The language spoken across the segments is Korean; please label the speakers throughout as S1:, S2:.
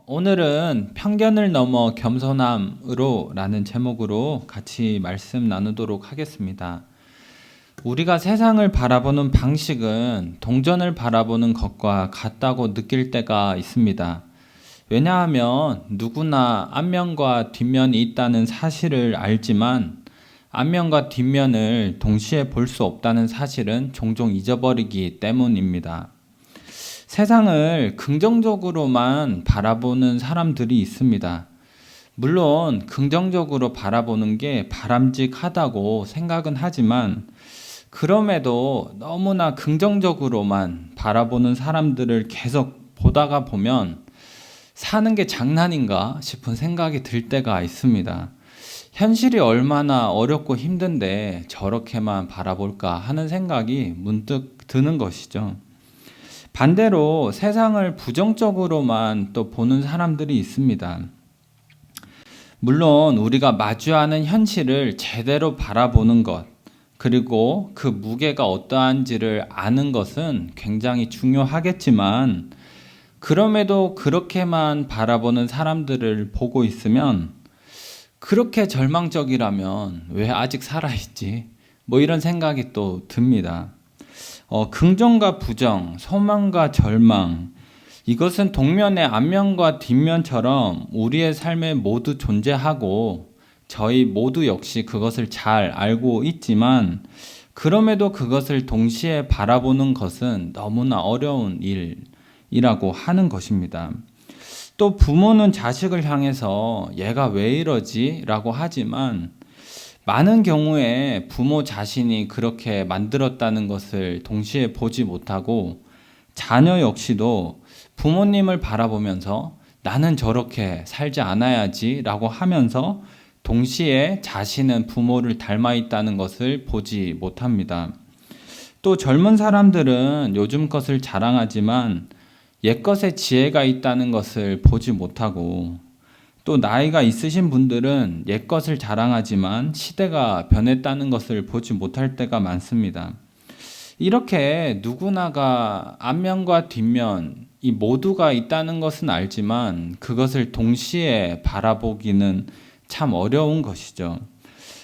S1: 오늘은 편견을 넘어 겸손함으로 라는 제목으로 같이 말씀 나누도록 하겠습니다. 우리가 세상을 바라보는 방식은 동전을 바라보는 것과 같다고 느낄 때가 있습니다. 왜냐하면 누구나 앞면과 뒷면이 있다는 사실을 알지만 앞면과 뒷면을 동시에 볼 수 없다는 사실은 종종 잊어버리기 때문입니다. 세상을 긍정적으로만 바라보는 사람들이 있습니다. 물론 긍정적으로 바라보는 게 바람직하다고 생각은 하지만 그럼에도 너무나 긍정적으로만 바라보는 사람들을 계속 보다가 보면 사는 게 장난인가 싶은 생각이 들 때가 있습니다. 현실이 얼마나 어렵고 힘든데 저렇게만 바라볼까 하는 생각이 문득 드는 것이죠. 반대로 세상을 부정적으로만 또 보는 사람들이 있습니다. 물론 우리가 마주하는 현실을 제대로 바라보는 것, 그리고 그 무게가 어떠한지를 아는 것은 굉장히 중요하겠지만, 그럼에도 그렇게만 바라보는 사람들을 보고 있으면, 그렇게 절망적이라면 왜 아직 살아있지? 이런 생각이 또 듭니다. 긍정과 부정, 소망과 절망, 이것은 동면의 앞면과 뒷면처럼 우리의 삶에 모두 존재하고 저희 모두 역시 그것을 잘 알고 있지만 그럼에도 그것을 동시에 바라보는 것은 너무나 어려운 일이라고 하는 것입니다. 또 부모는 자식을 향해서 얘가 왜 이러지? 라고 하지만 많은 경우에 부모 자신이 그렇게 만들었다는 것을 동시에 보지 못하고 자녀 역시도 부모님을 바라보면서 나는 저렇게 살지 않아야지 라고 하면서 동시에 자신은 부모를 닮아 있다는 것을 보지 못합니다. 또 젊은 사람들은 요즘 것을 자랑하지만 옛것에 지혜가 있다는 것을 보지 못하고 또 나이가 있으신 분들은 옛것을 자랑하지만 시대가 변했다는 것을 보지 못할 때가 많습니다. 이렇게 누구나가 앞면과 뒷면 이 모두가 있다는 것은 알지만 그것을 동시에 바라보기는 참 어려운 것이죠.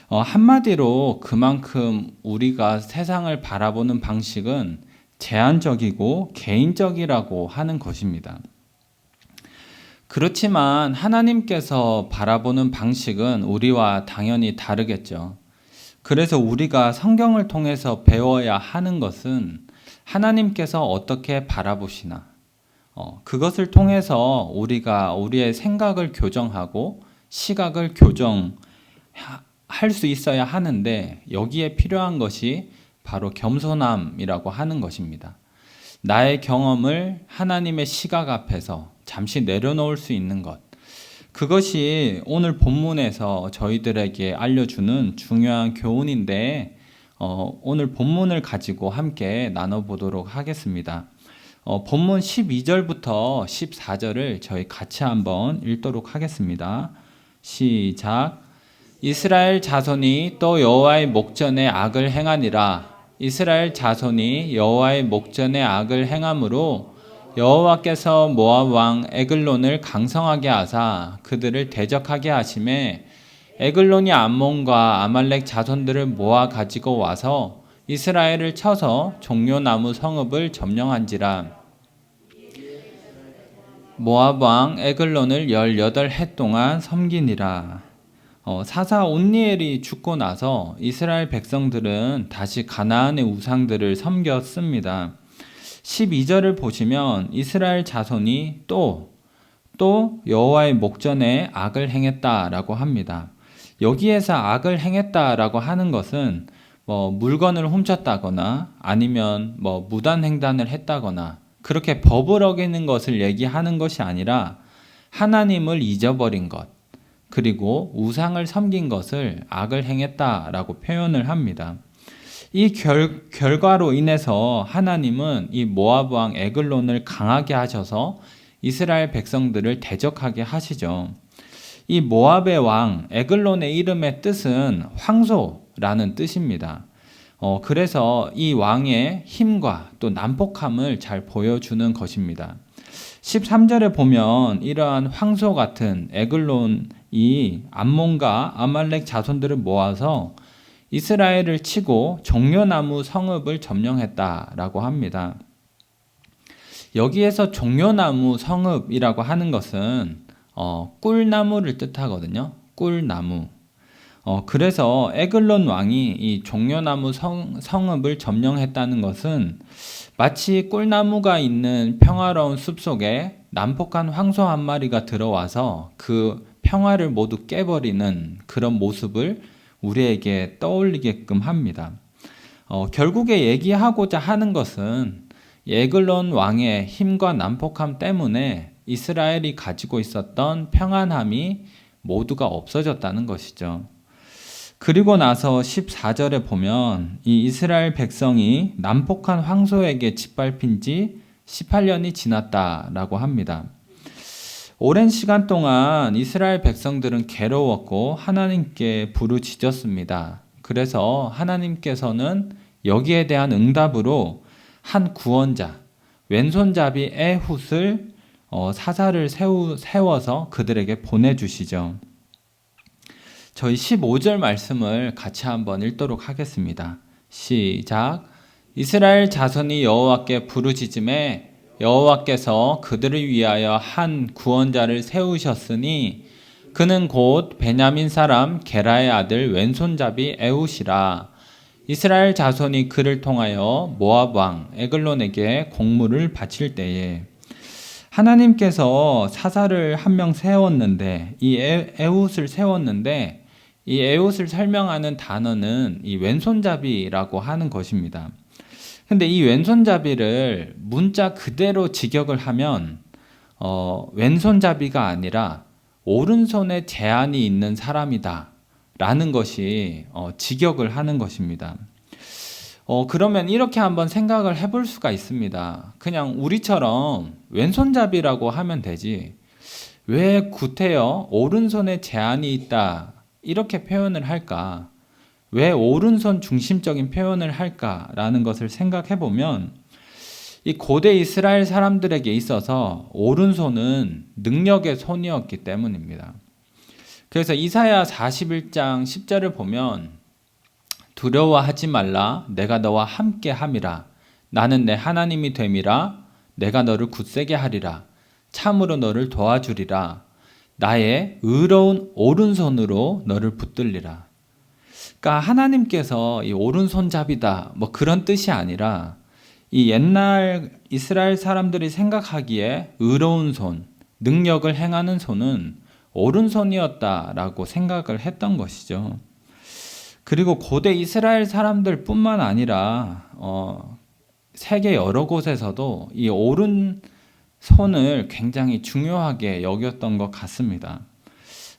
S1: 한마디로 그만큼 우리가 세상을 바라보는 방식은 제한적이고 개인적이라고 하는 것입니다. 그렇지만 하나님께서 바라보는 방식은 우리와 당연히 다르겠죠. 그래서 우리가 성경을 통해서 배워야 하는 것은 하나님께서 어떻게 바라보시나, 그것을 통해서 우리가 우리의 생각을 교정하고 시각을 교정할 수 있어야 하는데 여기에 필요한 것이 바로 겸손함이라고 하는 것입니다. 나의 경험을 하나님의 시각 앞에서 잠시 내려놓을 수 있는 것. 그것이 오늘 본문에서 저희들에게 알려주는 중요한 교훈인데, 오늘 본문을 가지고 함께 나눠보도록 하겠습니다. 본문 12절부터 14절을 저희 같이 한번 읽도록 하겠습니다. 시작. 이스라엘 자손이 또 여호와의 목전에 악을 행하니라. 이스라엘 자손이 여호와의 목전에 악을 행함으로 여호와께서 모압 왕 에글론을 강성하게 하사 그들을 대적하게 하심에 에글론이 암몬과 아말렉 자손들을 모아 가지고 와서 이스라엘을 쳐서 종려나무 성읍을 점령한지라. 모압 왕 에글론을 18해 동안 섬기니라. 사사 온니엘이 죽고 나서 이스라엘 백성들은 다시 가나안의 우상들을 섬겼습니다. 12절을 보시면 이스라엘 자손이 또 여호와의 목전에 악을 행했다라고 합니다. 여기에서 악을 행했다라고 하는 것은 물건을 훔쳤다거나 아니면 무단횡단을 했다거나 그렇게 법을 어기는 것을 얘기하는 것이 아니라 하나님을 잊어버린 것, 그리고 우상을 섬긴 것을 악을 행했다라고 표현을 합니다. 이 결과로 인해서 하나님은 이 모압 왕 에글론을 강하게 하셔서 이스라엘 백성들을 대적하게 하시죠. 이 모압의 왕 에글론의 이름의 뜻은 황소라는 뜻입니다. 그래서 이 왕의 힘과 또 난폭함을 잘 보여주는 것입니다. 13절에 보면 이러한 황소 같은 에글론이 암몬과 아말렉 자손들을 모아서 이스라엘을 치고 종려나무 성읍을 점령했다라고 합니다. 여기에서 종려나무 성읍이라고 하는 것은 꿀나무를 뜻하거든요. 꿀나무. 그래서 에글론 왕이 이 종려나무 성읍을 점령했다는 것은 마치 꿀나무가 있는 평화로운 숲속에 난폭한 황소 한 마리가 들어와서 그 평화를 모두 깨버리는 그런 모습을 우리에게 떠올리게끔 합니다. 결국에 얘기하고자 하는 것은 에글론 왕의 힘과 난폭함 때문에 이스라엘이 가지고 있었던 평안함이 모두가 없어졌다는 것이죠. 그리고 나서 14절에 보면 이 이스라엘 백성이 난폭한 황소에게 짓밟힌 지 18년이 지났다라고 합니다. 오랜 시간 동안 이스라엘 백성들은 괴로웠고 하나님께 부르짖었습니다. 그래서 하나님께서는 여기에 대한 응답으로 한 구원자, 왼손잡이 에훗을 사사를 세워서 그들에게 보내주시죠. 저희 15절 말씀을 같이 한번 읽도록 하겠습니다. 시작. 이스라엘 자손이 여호와께 부르짖음에 여호와께서 그들을 위하여 한 구원자를 세우셨으니 그는 곧 베냐민 사람 게라의 아들 왼손잡이 에훗이라. 이스라엘 자손이 그를 통하여 모압 왕 에글론에게 공물을 바칠 때에 하나님께서 사사를 한 명 세웠는데 이 에훗을 세웠는데 이 에훗을 설명하는 단어는 이 왼손잡이라고 하는 것입니다. 근데 이 왼손잡이를 문자 그대로 직역을 하면 왼손잡이가 아니라 오른손에 제한이 있는 사람이다 라는 것이 직역을 하는 것입니다. 그러면 이렇게 한번 생각을 해볼 수가 있습니다. 그냥 우리처럼 왼손잡이라고 하면 되지 왜 구태여 오른손에 제한이 있다 이렇게 표현을 할까? 왜 오른손 중심적인 표현을 할까라는 것을 생각해 보면 이 고대 이스라엘 사람들에게 있어서 오른손은 능력의 손이었기 때문입니다. 그래서 이사야 41장 10절을 보면 두려워하지 말라 내가 너와 함께 함이라 나는 내 하나님이 됨이라 내가 너를 굳세게 하리라 참으로 너를 도와주리라 나의 의로운 오른손으로 너를 붙들리라. 그러니까 하나님께서 이 오른손잡이다 뭐 그런 뜻이 아니라 이 옛날 이스라엘 사람들이 생각하기에 의로운 손, 능력을 행하는 손은 오른손이었다라고 생각을 했던 것이죠. 그리고 고대 이스라엘 사람들뿐만 아니라 세계 여러 곳에서도 이 오른손을 굉장히 중요하게 여겼던 것 같습니다.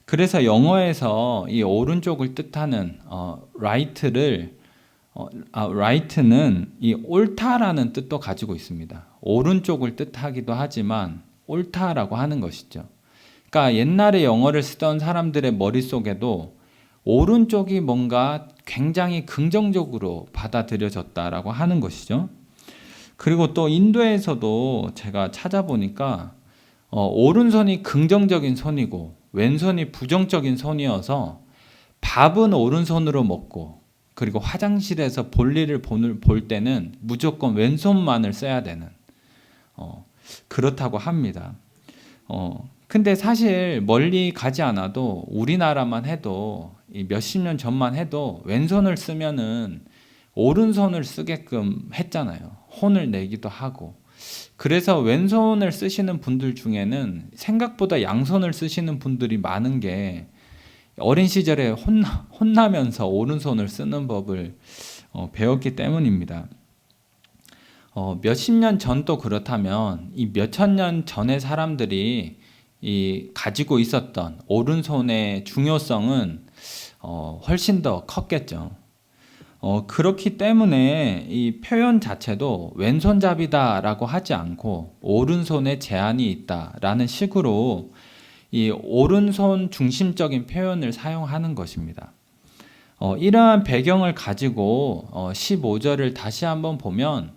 S1: 그래서 영어에서 이 오른쪽을 뜻하는 right는 이 옳다라는 뜻도 가지고 있습니다. 오른쪽을 뜻하기도 하지만 옳다라고 하는 것이죠. 그러니까 옛날에 영어를 쓰던 사람들의 머릿속에도 오른쪽이 뭔가 굉장히 긍정적으로 받아들여졌다라고 하는 것이죠. 그리고 또 인도에서도 제가 찾아보니까 오른손이 긍정적인 손이고 왼손이 부정적인 손이어서 밥은 오른손으로 먹고 그리고 화장실에서 볼일을 볼 때는 무조건 왼손만을 써야 되는 그렇다고 합니다. 근데 사실 멀리 가지 않아도 우리나라만 해도 몇십 년 전만 해도 왼손을 쓰면은 오른손을 쓰게끔 했잖아요. 혼을 내기도 하고. 그래서 왼손을 쓰시는 분들 중에는 생각보다 양손을 쓰시는 분들이 많은 게 어린 시절에 혼나면서 오른손을 쓰는 법을 배웠기 때문입니다. 몇십 년 전도 그렇다면 이 몇천 년 전의 사람들이 가지고 있었던 오른손의 중요성은 훨씬 더 컸겠죠. 그렇기 때문에 이 표현 자체도 왼손잡이다라고 하지 않고 오른손에 제한이 있다라는 식으로 이 오른손 중심적인 표현을 사용하는 것입니다. 이러한 배경을 가지고 15절을 다시 한번 보면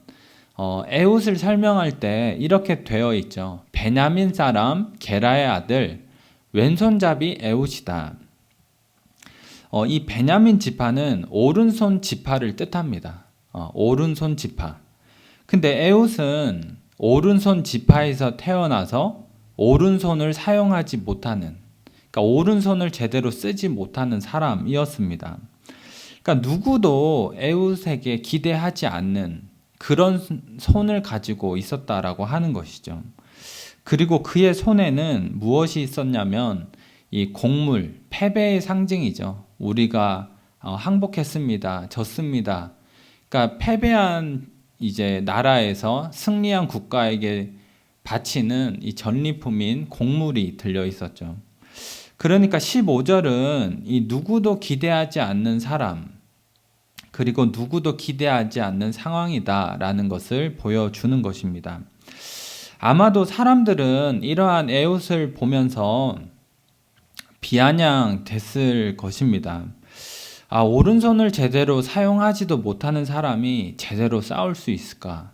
S1: 에훗을 설명할 때 이렇게 되어 있죠. 베냐민 사람 게라의 아들 왼손잡이 에훗이다. 이 베냐민 지파는 오른손 지파를 뜻합니다. 오른손 지파. 근데 에훗은 오른손 지파에서 태어나서 오른손을 사용하지 못하는, 그러니까 오른손을 제대로 쓰지 못하는 사람이었습니다. 그러니까 누구도 에훗에게 기대하지 않는 그런 손을 가지고 있었다라고 하는 것이죠. 그리고 그의 손에는 무엇이 있었냐면 이 곡물, 패배의 상징이죠. 우리가 항복했습니다. 졌습니다. 그러니까 패배한 이제 나라에서 승리한 국가에게 바치는 이 전리품인 곡물이 들려 있었죠. 그러니까 15절은 이 누구도 기대하지 않는 사람, 그리고 누구도 기대하지 않는 상황이다라는 것을 보여주는 것입니다. 아마도 사람들은 이러한 에훗을 보면서 비아냥됐을 것입니다. 오른손을 제대로 사용하지도 못하는 사람이 제대로 싸울 수 있을까?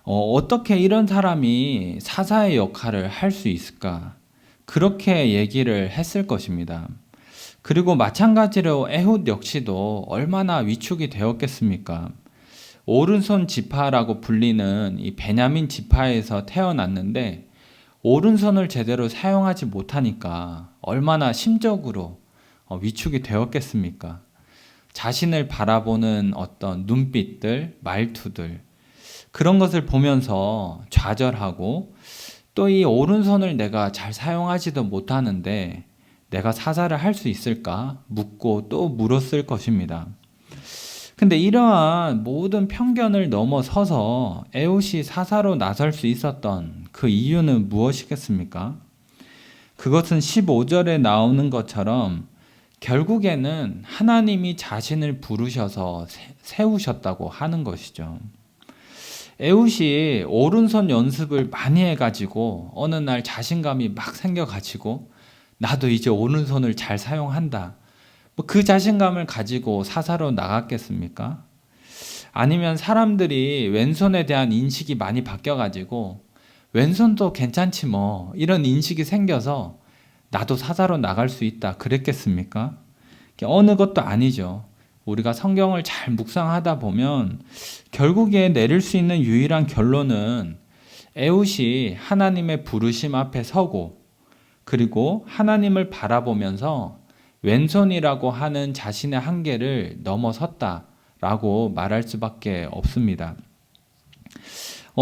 S1: 어떻게 이런 사람이 사사의 역할을 할 수 있을까? 그렇게 얘기를 했을 것입니다. 그리고 마찬가지로 에훗 역시도 얼마나 위축이 되었겠습니까? 오른손 지파라고 불리는 이 베냐민 지파에서 태어났는데 오른손을 제대로 사용하지 못하니까 얼마나 심적으로 위축이 되었겠습니까? 자신을 바라보는 어떤 눈빛들, 말투들, 그런 것을 보면서 좌절하고 또 이 오른손을 내가 잘 사용하지도 못하는데 내가 사사를 할 수 있을까? 묻고 또 물었을 것입니다. 근데 이러한 모든 편견을 넘어서서 에훗이 사사로 나설 수 있었던 그 이유는 무엇이겠습니까? 그것은 15절에 나오는 것처럼 결국에는 하나님이 자신을 부르셔서 세우셨다고 하는 것이죠. 에훗이 오른손 연습을 많이 해가지고 어느 날 자신감이 막 생겨가지고 나도 이제 오른손을 잘 사용한다. 그 자신감을 가지고 사사로 나갔겠습니까? 아니면 사람들이 왼손에 대한 인식이 많이 바뀌어가지고 왼손도 괜찮지 뭐 이런 인식이 생겨서 나도 사사로 나갈 수 있다 그랬겠습니까? 어느 것도 아니죠. 우리가 성경을 잘 묵상하다 보면 결국에 내릴 수 있는 유일한 결론은 에훗이 하나님의 부르심 앞에 서고 그리고 하나님을 바라보면서 왼손이라고 하는 자신의 한계를 넘어섰다라고 말할 수밖에 없습니다.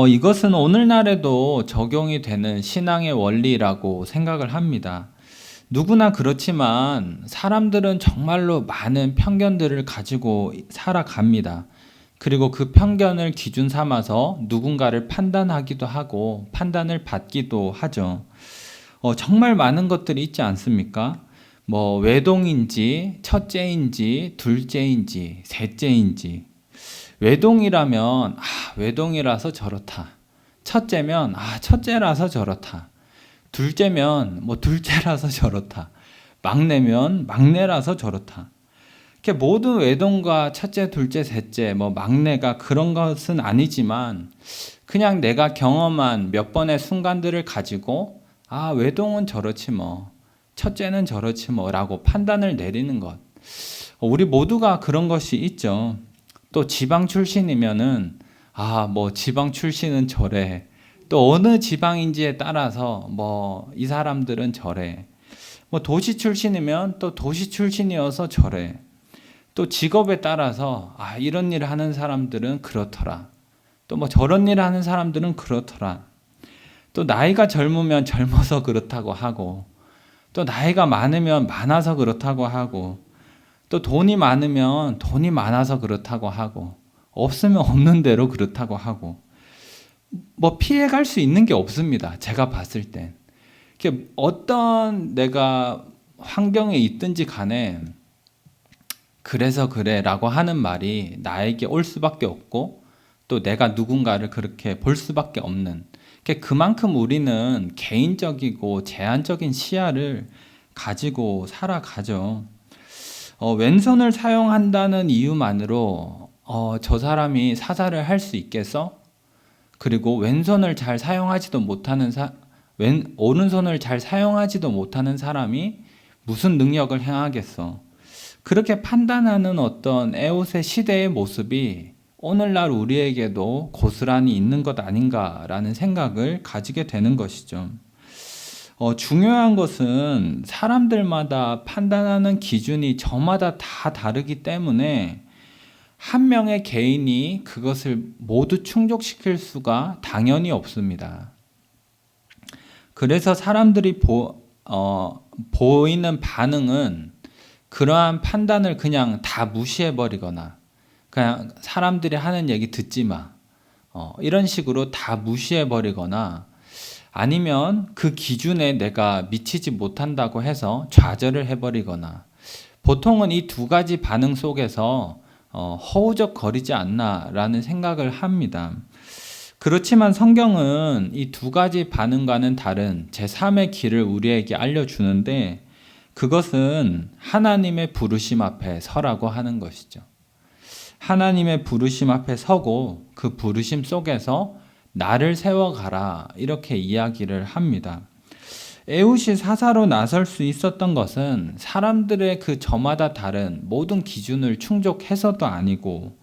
S1: 이것은 오늘날에도 적용이 되는 신앙의 원리라고 생각을 합니다. 누구나 그렇지만 사람들은 정말로 많은 편견들을 가지고 살아갑니다. 그리고 그 편견을 기준 삼아서 누군가를 판단하기도 하고 판단을 받기도 하죠. 정말 많은 것들이 있지 않습니까? 외동인지, 첫째인지, 둘째인지, 셋째인지. 외동이라면, 외동이라서 저렇다. 첫째면, 첫째라서 저렇다. 둘째면, 둘째라서 저렇다. 막내면, 막내라서 저렇다. 이렇게 모든 외동과 첫째, 둘째, 셋째, 막내가 그런 것은 아니지만, 그냥 내가 경험한 몇 번의 순간들을 가지고, 외동은 저렇지 뭐. 첫째는 저렇지 뭐라고 판단을 내리는 것. 우리 모두가 그런 것이 있죠. 또 지방 출신이면은 지방 출신은 저래. 또 어느 지방인지에 따라서 이 사람들은 저래. 도시 출신이면 또 도시 출신이어서 저래. 또 직업에 따라서 이런 일을 하는 사람들은 그렇더라. 또 저런 일을 하는 사람들은 그렇더라. 또 나이가 젊으면 젊어서 그렇다고 하고 또 나이가 많으면 많아서 그렇다고 하고 또 돈이 많으면 돈이 많아서 그렇다고 하고 없으면 없는 대로 그렇다고 하고 피해갈 수 있는 게 없습니다. 제가 봤을 땐. 어떤 내가 환경에 있든지 간에 그래서 그래 라고 하는 말이 나에게 올 수밖에 없고 또 내가 누군가를 그렇게 볼 수밖에 없는 그만큼 우리는 개인적이고 제한적인 시야를 가지고 살아가죠. 왼손을 사용한다는 이유만으로 저 사람이 사사를 할 수 있겠어? 그리고 왼손을 잘 사용하지도 못하는 오른손을 잘 사용하지도 못하는 사람이 무슨 능력을 행하겠어. 그렇게 판단하는 어떤 에웃의 시대의 모습이 오늘날 우리에게도 고스란히 있는 것 아닌가라는 생각을 가지게 되는 것이죠. 중요한 것은 사람들마다 판단하는 기준이 저마다 다 다르기 때문에 한 명의 개인이 그것을 모두 충족시킬 수가 당연히 없습니다. 그래서 사람들이 보이는 반응은 그러한 판단을 그냥 다 무시해버리거나 그냥 사람들이 하는 얘기 듣지 마. 이런 식으로 다 무시해버리거나 아니면 그 기준에 내가 미치지 못한다고 해서 좌절을 해버리거나 보통은 이 두 가지 반응 속에서 허우적거리지 않나라는 생각을 합니다. 그렇지만 성경은 이 두 가지 반응과는 다른 제3의 길을 우리에게 알려주는데 그것은 하나님의 부르심 앞에 서라고 하는 것이죠. 하나님의 부르심 앞에 서고 그 부르심 속에서 나를 세워가라 이렇게 이야기를 합니다. 에웃이 사사로 나설 수 있었던 것은 사람들의 그 저마다 다른 모든 기준을 충족해서도 아니고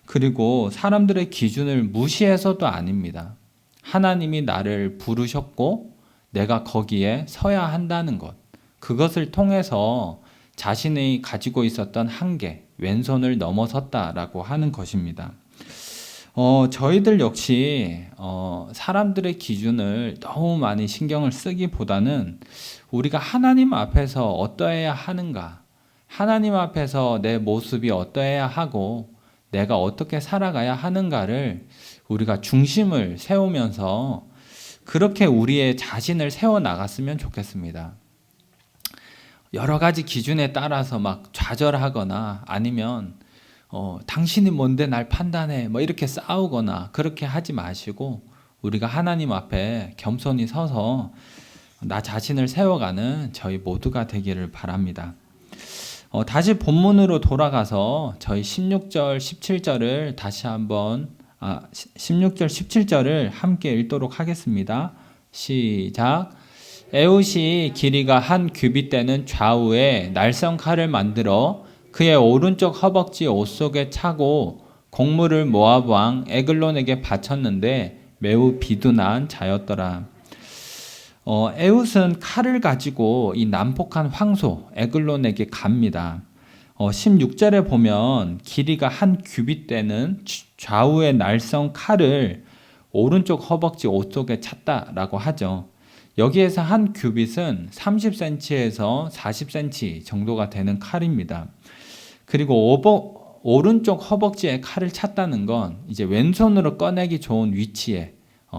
S1: 그리고 사람들의 기준을 무시해서도 아닙니다. 하나님이 나를 부르셨고 내가 거기에 서야 한다는 것. 그것을 통해서 자신이 가지고 있었던 한계, 왼손을 넘어섰다라고 하는 것입니다. 저희들 역시 사람들의 기준을 너무 많이 신경을 쓰기보다는 우리가 하나님 앞에서 어떠해야 하는가, 하나님 앞에서 내 모습이 어떠해야 하고 내가 어떻게 살아가야 하는가를 우리가 중심을 세우면서 그렇게 우리의 자신을 세워나갔으면 좋겠습니다. 여러 가지 기준에 따라서 막 좌절하거나 아니면 당신이 뭔데 날 판단해 뭐 이렇게 싸우거나 그렇게 하지 마시고 우리가 하나님 앞에 겸손히 서서 나 자신을 세워가는 저희 모두가 되기를 바랍니다. 다시 본문으로 돌아가서 저희 16절 17절을 다시 한번 16절 17절을 함께 읽도록 하겠습니다. 시작. 에웃이 길이가 한 규빗 되는 좌우에 날성 칼을 만들어 그의 오른쪽 허벅지 옷 속에 차고 곡물을 모압 왕 에글론에게 바쳤는데 매우 비둔한 자였더라. 에웃은 칼을 가지고 이 난폭한 황소 에글론에게 갑니다. 16절에 보면 길이가 한 규빗 되는 좌우의 날성 칼을 오른쪽 허벅지 옷 속에 찼다라고 하죠. 여기에서 한 규빗은 30cm에서 40cm 정도가 되는 칼입니다. 그리고 오른쪽 허벅지에 칼을 찼다는 건 이제 왼손으로 꺼내기 좋은 위치에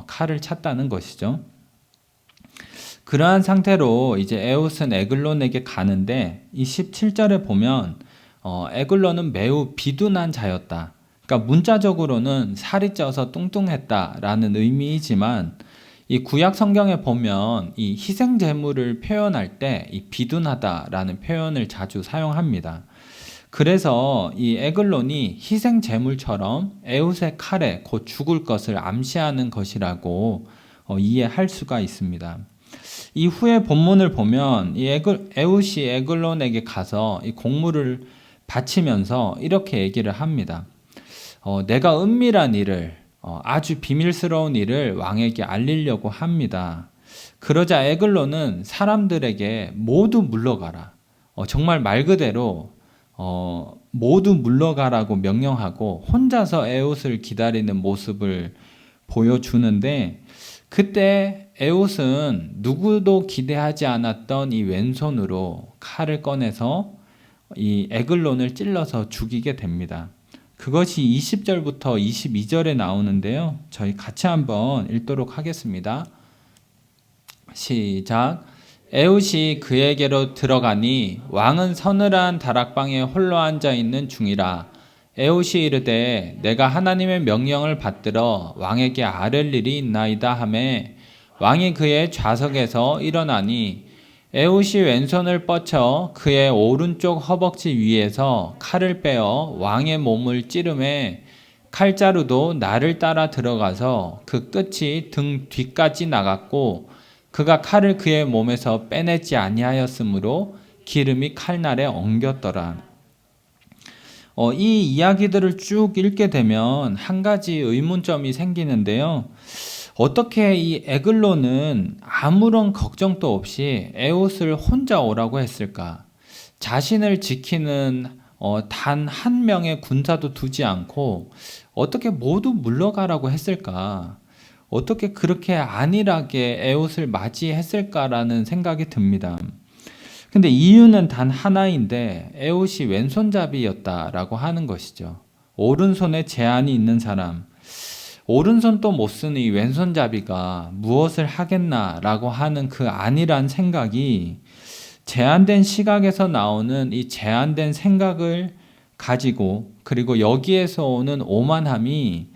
S1: 칼을 찼다는 것이죠. 그러한 상태로 이제 에웃은 에글론에게 가는데 이 17절에 보면 에글론은 매우 비둔한 자였다. 그러니까 문자적으로는 살이 쪄서 뚱뚱했다라는 의미이지만 이 구약 성경에 보면 이 희생 제물을 표현할 때 이 비둔하다라는 표현을 자주 사용합니다. 그래서 이 에글론이 희생 제물처럼 에웃의 칼에 곧 죽을 것을 암시하는 것이라고 이해할 수가 있습니다. 이후에 본문을 보면 이 에웃이 에글론에게 가서 이 곡물을 바치면서 이렇게 얘기를 합니다. 내가 은밀한 일을 아주 비밀스러운 일을 왕에게 알리려고 합니다. 그러자 에글론은 사람들에게 모두 물러가라. 정말 말 그대로 모두 물러가라고 명령하고 혼자서 에웃을 기다리는 모습을 보여주는데 그때 에웃은 누구도 기대하지 않았던 이 왼손으로 칼을 꺼내서 이 에글론을 찔러서 죽이게 됩니다. 그것이 20절부터 22절에 나오는데요. 저희 같이 한번 읽도록 하겠습니다. 시작. 에웃이 그에게로 들어가니 왕은 서늘한 다락방에 홀로 앉아 있는 중이라. 에웃이 이르되 내가 하나님의 명령을 받들어 왕에게 아랠 일이 있나이다 하매 왕이 그의 좌석에서 일어나니 에웃이 왼손을 뻗쳐 그의 오른쪽 허벅지 위에서 칼을 빼어 왕의 몸을 찌르매 칼자루도 나를 따라 들어가서 그 끝이 등 뒤까지 나갔고 그가 칼을 그의 몸에서 빼내지 아니하였으므로 기름이 칼날에 엉겼더라. 이 이야기들을 쭉 읽게 되면 한 가지 의문점이 생기는데요. 어떻게 이 에글론은 아무런 걱정도 없이 에옷을 혼자 오라고 했을까? 자신을 지키는 단 한 명의 군사도 두지 않고 어떻게 모두 물러가라고 했을까? 어떻게 그렇게 안일하게 에옷을 맞이했을까라는 생각이 듭니다. 근데 이유는 단 하나인데 에옷이 왼손잡이였다라고 하는 것이죠. 오른손에 제한이 있는 사람, 오른손도 못 쓰니 왼손잡이가 무엇을 하겠나라고 하는 그 안일한 생각이 제한된 시각에서 나오는 이 제한된 생각을 가지고 그리고 여기에서 오는 오만함이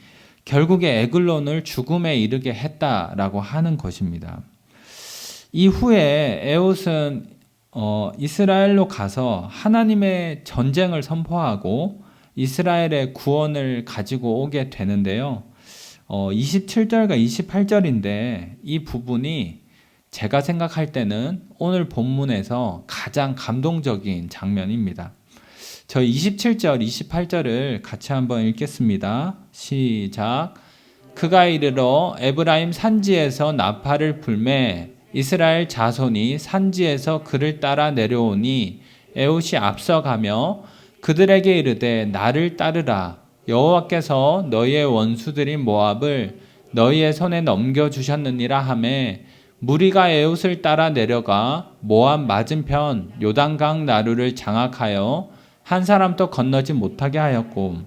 S1: 결국에 에글론을 죽음에 이르게 했다라고 하는 것입니다. 이후에 에옷은 이스라엘로 가서 하나님의 전쟁을 선포하고 이스라엘의 구원을 가지고 오게 되는데요. 27절과 28절인데 이 부분이 제가 생각할 때는 오늘 본문에서 가장 감동적인 장면입니다. 저 27절, 28절을 같이 한번 읽겠습니다. 시작. 그가 이르러 에브라임 산지에서 나팔을 불매 이스라엘 자손이 산지에서 그를 따라 내려오니 에옷이 앞서가며 그들에게 이르되 나를 따르라. 여호와께서 너희의 원수들인 모압을 너희의 손에 넘겨주셨느니라 하매 무리가 에옷을 따라 내려가 모압 맞은편 요단강 나루를 장악하여 한 사람도 건너지 못하게 하였고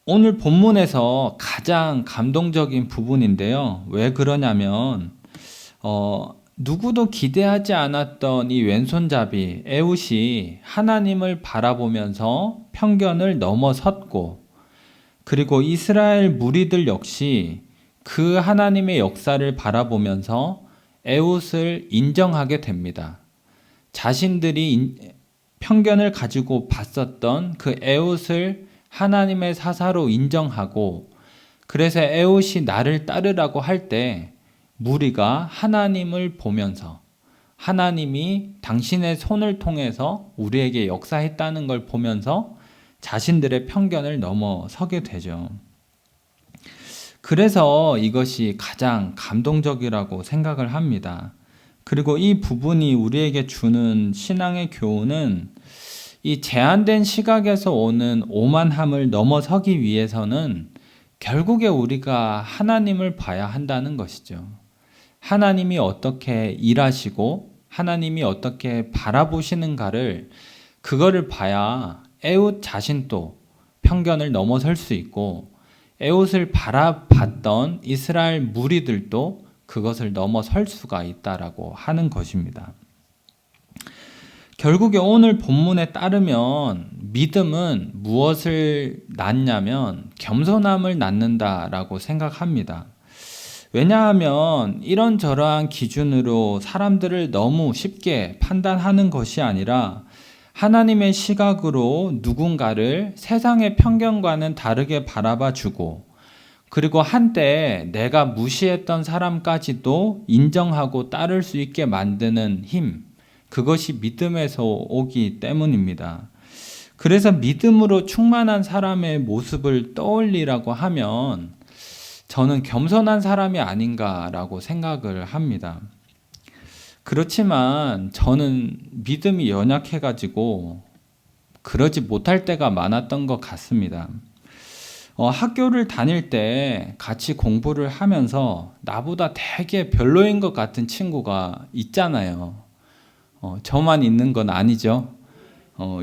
S1: 오늘 본문에서 가장 감동적인 부분인데요. 왜 그러냐면 누구도 기대하지 않았던 이 왼손잡이 에웃이 하나님을 바라보면서 편견을 넘어섰고 그리고 이스라엘 무리들 역시 그 하나님의 역사를 바라보면서 에웃을 인정하게 됩니다. 자신들이 편견을 가지고 봤었던 그 에웃을 하나님의 사사로 인정하고 그래서 에웃이 나를 따르라고 할 때 무리가 하나님을 보면서 하나님이 당신의 손을 통해서 우리에게 역사했다는 걸 보면서 자신들의 편견을 넘어서게 되죠. 그래서 이것이 가장 감동적이라고 생각을 합니다. 그리고 이 부분이 우리에게 주는 신앙의 교훈은 이 제한된 시각에서 오는 오만함을 넘어서기 위해서는 결국에 우리가 하나님을 봐야 한다는 것이죠. 하나님이 어떻게 일하시고 하나님이 어떻게 바라보시는가를 그거를 봐야 에웃 자신도 편견을 넘어설 수 있고 에웃을 바라봤던 이스라엘 무리들도 그것을 넘어설 수가 있다라고 하는 것입니다. 결국에 오늘 본문에 따르면 믿음은 무엇을 낳냐면 겸손함을 낳는다라고 생각합니다. 왜냐하면 이런저러한 기준으로 사람들을 너무 쉽게 판단하는 것이 아니라 하나님의 시각으로 누군가를 세상의 편견과는 다르게 바라봐 주고 그리고 한때 내가 무시했던 사람까지도 인정하고 따를 수 있게 만드는 힘, 그것이 믿음에서 오기 때문입니다. 그래서 믿음으로 충만한 사람의 모습을 떠올리라고 하면 저는 겸손한 사람이 아닌가라고 생각을 합니다. 그렇지만 저는 믿음이 연약해가지고 그러지 못할 때가 많았던 것 같습니다. 학교를 다닐 때 같이 공부를 하면서 나보다 되게 별로인 것 같은 친구가 있잖아요. 저만 있는 건 아니죠.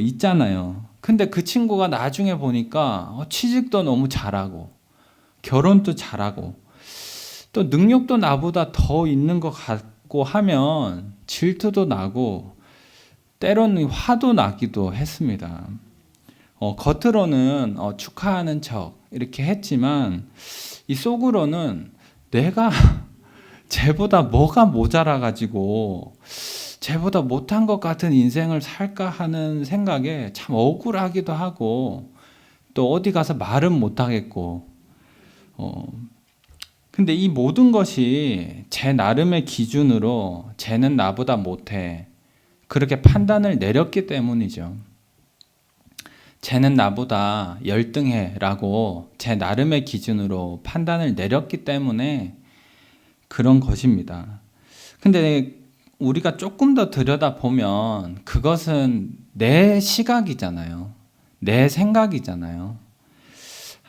S1: 있잖아요. 근데 그 친구가 나중에 보니까 취직도 너무 잘하고 결혼도 잘하고 또 능력도 나보다 더 있는 것 같고 하면 질투도 나고 때로는 화도 나기도 했습니다. 겉으로는 축하하는 척 이렇게 했지만 이 속으로는 내가 쟤보다 뭐가 모자라가지고 쟤보다 못한 것 같은 인생을 살까 하는 생각에 참 억울하기도 하고 또 어디 가서 말은 못하겠고, 근데 이 모든 것이 제 나름의 기준으로 쟤는 나보다 못해, 그렇게 판단을 내렸기 때문이죠. 쟤는 나보다 열등해 라고 제 나름의 기준으로 판단을 내렸기 때문에 그런 것입니다. 근데 우리가 조금 더 들여다보면 그것은 내 시각이잖아요. 내 생각이잖아요.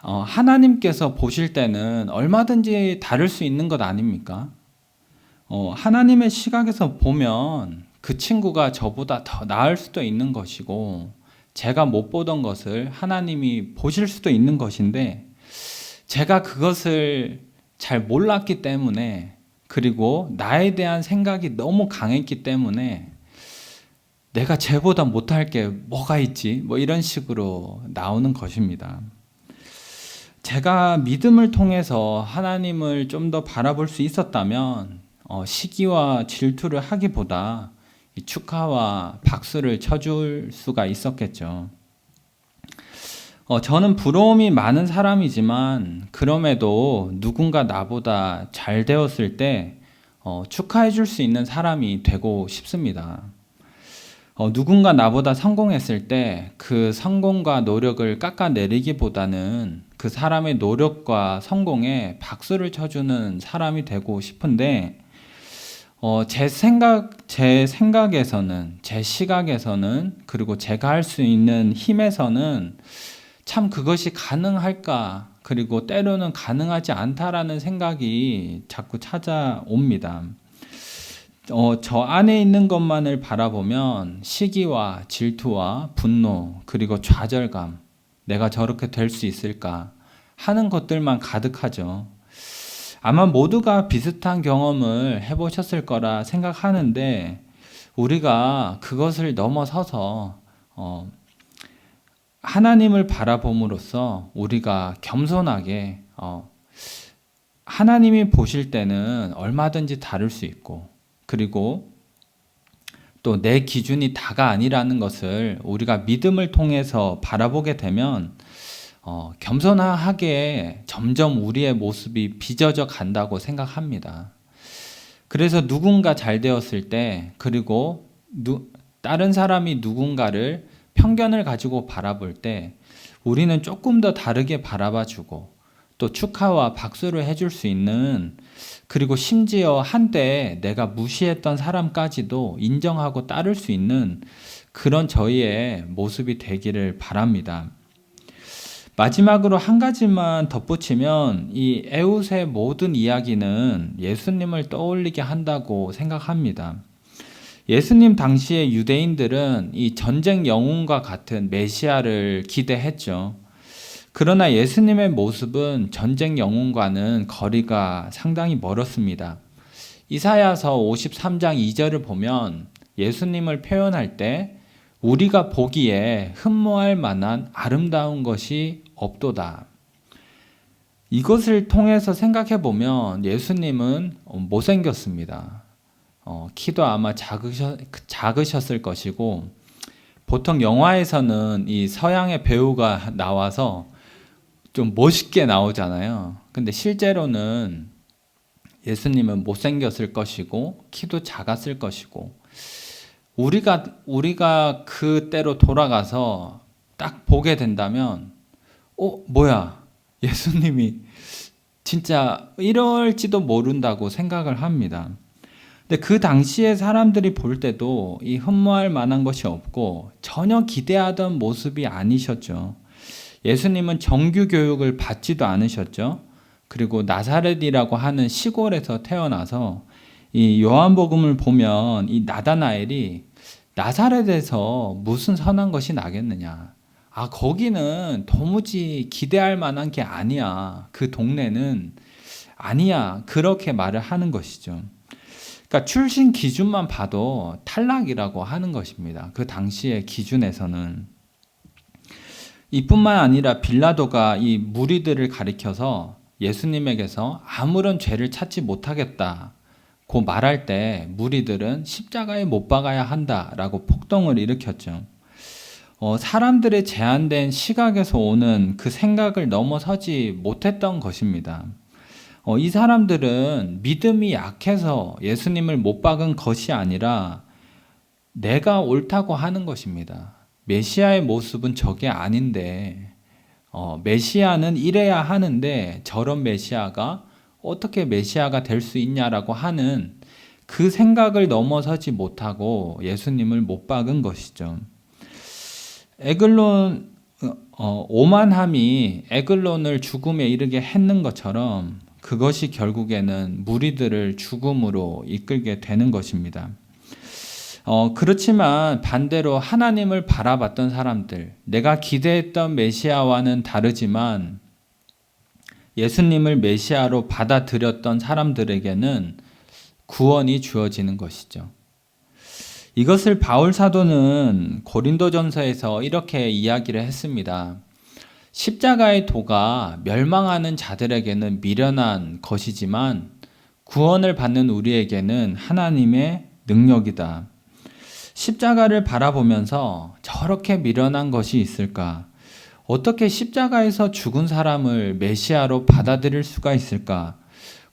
S1: 하나님께서 보실 때는 얼마든지 다를 수 있는 것 아닙니까? 하나님의 시각에서 보면 그 친구가 저보다 더 나을 수도 있는 것이고, 제가 못 보던 것을 하나님이 보실 수도 있는 것인데, 제가 그것을 잘 몰랐기 때문에, 그리고 나에 대한 생각이 너무 강했기 때문에 내가 쟤보다 못할 게 뭐가 있지? 뭐 이런 식으로 나오는 것입니다. 제가 믿음을 통해서 하나님을 좀 더 바라볼 수 있었다면 시기와 질투를 하기보다 축하와 박수를 쳐줄 수가 있었겠죠. 저는 부러움이 많은 사람이지만 그럼에도 누군가 나보다 잘 되었을 때 축하해 줄 수 있는 사람이 되고 싶습니다. 누군가 나보다 성공했을 때 그 성공과 노력을 깎아내리기보다는 그 사람의 노력과 성공에 박수를 쳐주는 사람이 되고 싶은데, 제 생각에서는, 제 시각에서는, 그리고 제가 할 수 있는 힘에서는 참 그것이 가능할까, 그리고 때로는 가능하지 않다라는 생각이 자꾸 찾아옵니다. 저 안에 있는 것만을 바라보면 시기와 질투와 분노, 그리고 좌절감, 내가 저렇게 될 수 있을까 하는 것들만 가득하죠. 아마 모두가 비슷한 경험을 해보셨을 거라 생각하는데, 우리가 그것을 넘어서서 하나님을 바라봄으로써 우리가 겸손하게 하나님이 보실 때는 얼마든지 다를 수 있고, 그리고 또 내 기준이 다가 아니라는 것을 우리가 믿음을 통해서 바라보게 되면 겸손하게 점점 우리의 모습이 빚어져 간다고 생각합니다. 그래서 누군가 잘 되었을 때, 그리고 다른 사람이 누군가를 편견을 가지고 바라볼 때 우리는 조금 더 다르게 바라봐주고, 또 축하와 박수를 해줄 수 있는, 그리고 심지어 한때 내가 무시했던 사람까지도 인정하고 따를 수 있는 그런 저희의 모습이 되기를 바랍니다. 마지막으로 한 가지만 덧붙이면, 이 에웃의 모든 이야기는 예수님을 떠올리게 한다고 생각합니다. 예수님 당시의 유대인들은 이 전쟁 영웅과 같은 메시아를 기대했죠. 그러나 예수님의 모습은 전쟁 영웅과는 거리가 상당히 멀었습니다. 이사야서 53장 2절을 보면 예수님을 표현할 때 우리가 보기에 흠모할 만한 아름다운 것이 없도다. 이것을 통해서 생각해 보면 예수님은 못생겼습니다. 키도 아마 작으셨을 것이고, 보통 영화에서는 이 서양의 배우가 나와서 좀 멋있게 나오잖아요. 근데 실제로는 예수님은 못생겼을 것이고 키도 작았을 것이고, 우리가 그때로 돌아가서 딱 보게 된다면 뭐야, 예수님이 진짜 이럴지도 모른다고 생각을 합니다. 근데 그 당시에 사람들이 볼 때도 이 흠모할 만한 것이 없고 전혀 기대하던 모습이 아니셨죠. 예수님은 정규 교육을 받지도 않으셨죠. 그리고 나사렛이라고 하는 시골에서 태어나서, 이 요한복음을 보면 이 나다나엘이 나사렛에서 무슨 선한 것이 나겠느냐, 거기는 도무지 기대할 만한 게 아니야, 그 동네는 아니야, 그렇게 말을 하는 것이죠. 그러니까 출신 기준만 봐도 탈락이라고 하는 것입니다. 그 당시의 기준에서는. 이뿐만 아니라 빌라도가 이 무리들을 가리켜서 예수님에게서 아무런 죄를 찾지 못하겠다고 말할 때 무리들은 십자가에 못 박아야 한다라고 폭동을 일으켰죠. 사람들의 제한된 시각에서 오는 그 생각을 넘어서지 못했던 것입니다. 이 사람들은 믿음이 약해서 예수님을 못 박은 것이 아니라 내가 옳다고 하는 것입니다. 메시아의 모습은 저게 아닌데, 메시아는 이래야 하는데 저런 메시아가 어떻게 메시아가 될 수 있냐라고 하는 그 생각을 넘어서지 못하고 예수님을 못 박은 것이죠. 에글론, 오만함이 에글론을 죽음에 이르게 했는 것처럼 그것이 결국에는 무리들을 죽음으로 이끌게 되는 것입니다. 그렇지만 반대로 하나님을 바라봤던 사람들, 내가 기대했던 메시아와는 다르지만 예수님을 메시아로 받아들였던 사람들에게는 구원이 주어지는 것이죠. 이것을 바울 사도는 고린도전서에서 이렇게 이야기를 했습니다. 십자가의 도가 멸망하는 자들에게는 미련한 것이지만 구원을 받는 우리에게는 하나님의 능력이다. 십자가를 바라보면서 저렇게 미련한 것이 있을까? 어떻게 십자가에서 죽은 사람을 메시아로 받아들일 수가 있을까?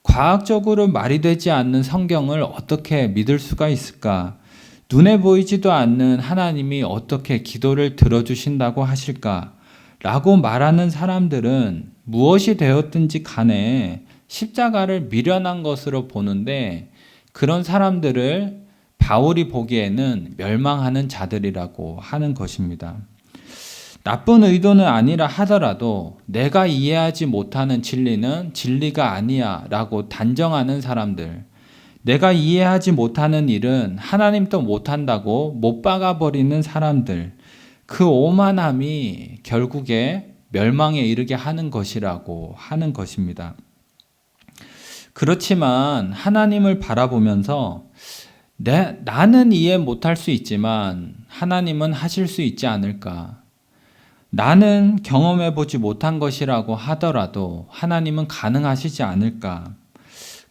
S1: 과학적으로 말이 되지 않는 성경을 어떻게 믿을 수가 있을까? 눈에 보이지도 않는 하나님이 어떻게 기도를 들어주신다고 하실까? 라고 말하는 사람들은 무엇이 되었든지 간에 십자가를 미련한 것으로 보는데 그런 사람들을 바울이 보기에는 멸망하는 자들이라고 하는 것입니다. 나쁜 의도는 아니라 하더라도 내가 이해하지 못하는 진리는 진리가 아니야 라고 단정하는 사람들, 내가 이해하지 못하는 일은 하나님도 못한다고 못 박아버리는 사람들, 그 오만함이 결국에 멸망에 이르게 하는 것이라고 하는 것입니다. 그렇지만 하나님을 바라보면서 나는 이해 못할 수 있지만 하나님은 하실 수 있지 않을까? 나는 경험해보지 못한 것이라고 하더라도 하나님은 가능하시지 않을까?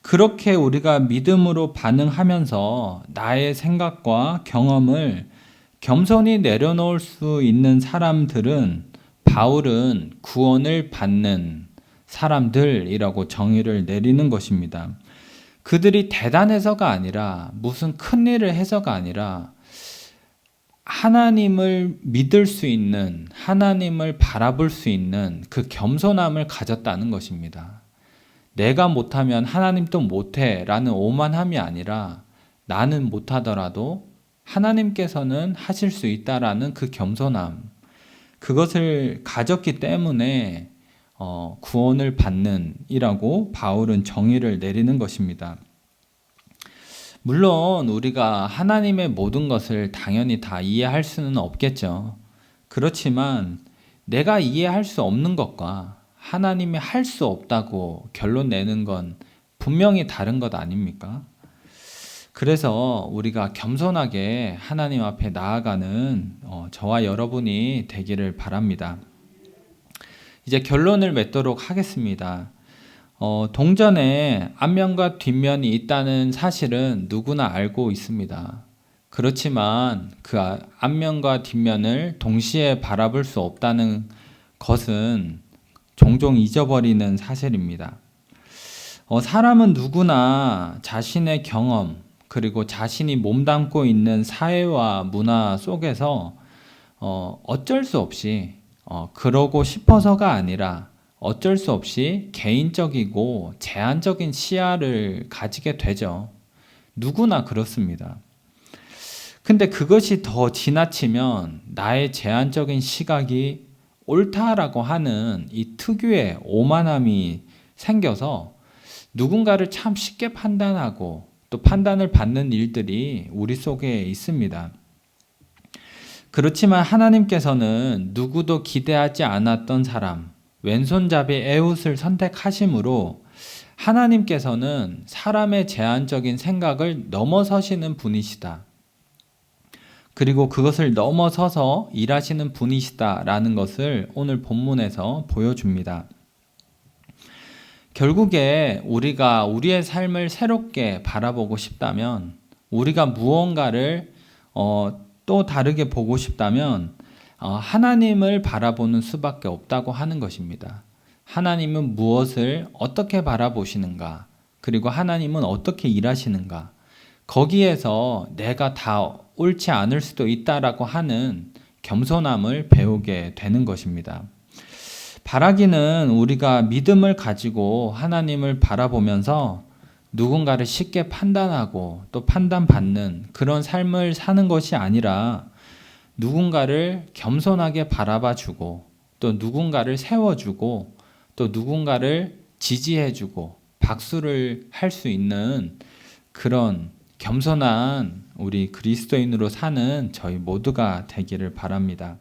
S1: 그렇게 우리가 믿음으로 반응하면서 나의 생각과 경험을 겸손히 내려놓을 수 있는 사람들은 바울은 구원을 받는 사람들이라고 정의를 내리는 것입니다. 그들이 대단해서가 아니라 무슨 큰 일을 해서가 아니라 하나님을 믿을 수 있는, 하나님을 바라볼 수 있는 그 겸손함을 가졌다는 것입니다. 내가 못하면 하나님도 못해 라는 오만함이 아니라 나는 못하더라도 하나님께서는 하실 수 있다라는 그 겸손함, 그것을 가졌기 때문에 구원을 받는 이라고 바울은 정의를 내리는 것입니다. 물론 우리가 하나님의 모든 것을 당연히 다 이해할 수는 없겠죠. 그렇지만 내가 이해할 수 없는 것과 하나님이 할 수 없다고 결론 내는 건 분명히 다른 것 아닙니까? 그래서 우리가 겸손하게 하나님 앞에 나아가는 저와 여러분이 되기를 바랍니다. 이제 결론을 맺도록 하겠습니다. 동전에 앞면과 뒷면이 있다는 사실은 누구나 알고 있습니다. 그렇지만 그 앞면과 뒷면을 동시에 바라볼 수 없다는 것은 종종 잊어버리는 사실입니다. 사람은 누구나 자신의 경험, 그리고 자신이 몸담고 있는 사회와 문화 속에서 어쩔 수 없이 그러고 싶어서가 아니라 어쩔 수 없이 개인적이고 제한적인 시야를 가지게 되죠. 누구나 그렇습니다. 근데 그것이 더 지나치면 나의 제한적인 시각이 옳다라고 하는 이 특유의 오만함이 생겨서 누군가를 참 쉽게 판단하고 또 판단을 받는 일들이 우리 속에 있습니다. 그렇지만 하나님께서는 누구도 기대하지 않았던 사람, 왼손잡이 에훗을 선택하심으로 하나님께서는 사람의 제한적인 생각을 넘어서시는 분이시다. 그리고 그것을 넘어서서 일하시는 분이시다라는 것을 오늘 본문에서 보여줍니다. 결국에 우리가 우리의 삶을 새롭게 바라보고 싶다면, 우리가 무언가를 또 다르게 보고 싶다면 하나님을 바라보는 수밖에 없다고 하는 것입니다. 하나님은 무엇을 어떻게 바라보시는가, 그리고 하나님은 어떻게 일하시는가, 거기에서 내가 다 옳지 않을 수도 있다라고 하는 겸손함을 배우게 되는 것입니다. 바라기는 우리가 믿음을 가지고 하나님을 바라보면서 누군가를 쉽게 판단하고 또 판단받는 그런 삶을 사는 것이 아니라 누군가를 겸손하게 바라봐주고 또 누군가를 세워주고 또 누군가를 지지해주고 박수를 할 수 있는 그런 겸손한 우리 그리스도인으로 사는 저희 모두가 되기를 바랍니다.